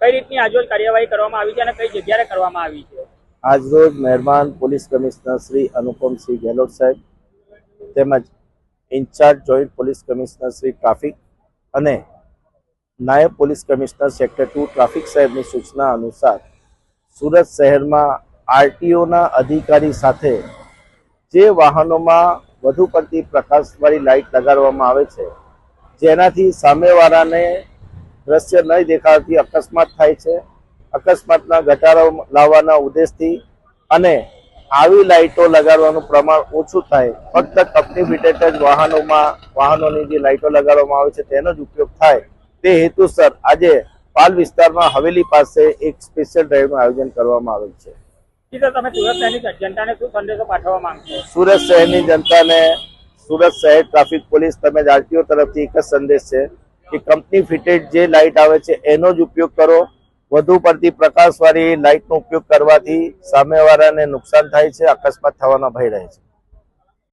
કઈ રીતની આજરોજ કાર્યવાહી કરવામાં આવી છે અને કઈ જગ્યાએ કરવામાં આવી છે? આજરોજ મહેરબાન પોલીસ કમિશનર શ્રી અનુપમસિંહ ગેહલોત સાહેબ તેમજ in-charge joint police commissioner Shri traffic અને નાયબ પોલીસ કમિશનર સેક્ટર 2 ટ્રાફિક સાહેબની સૂચના અનુસાર સુરત શહેરમાં આરટીઓના અધિકારી સાથે જે વાહનોમાં વધુ પડતી પ્રકાશવાળી લાઇટ લગાડવામાં આવે છે જેનાથી સામેવાળાને દ્રશ્ય નહીં દેખાવાથી અકસ્માત થાય છે, અકસ્માતના ઘટાડો લાવવાના ઉદ્દેશથી અને આવી લાઇટો લગાડવાનું પ્રમાણ ઓછું થાય, ફક્ત કંપની ફિટેડ વાહનોની જે લાઇટો લગાડવામાં આવે છે તેનો જ ઉપયોગ થાય તે હેતુસર આજે પાલ વિસ્તારમાં હવેલી પાસે એક સ્પેશિયલ ડ્રાઈવનું આયોજન કરવામાં આવેલ છે. તમે સુરત શહેરની જનતાને શું સંદેશો પાઠવવા માંગશો? સુરત શહેરની જનતાને સુરત શહેર ટ્રાફિક પોલીસ તેમજ આરટીઓ તરફથી એક જ સંદેશ છે કે કંપની ફિટેડ જે લાઇટ આવે છે એનો જ ઉપયોગ કરો. વધુ પડતી પ્રકાશવાળી લાઇટનો ઉપયોગ કરવાથી સામેવાળાને નુકસાન થાય છે, અકસ્માત થવાનો ભય રહે છે.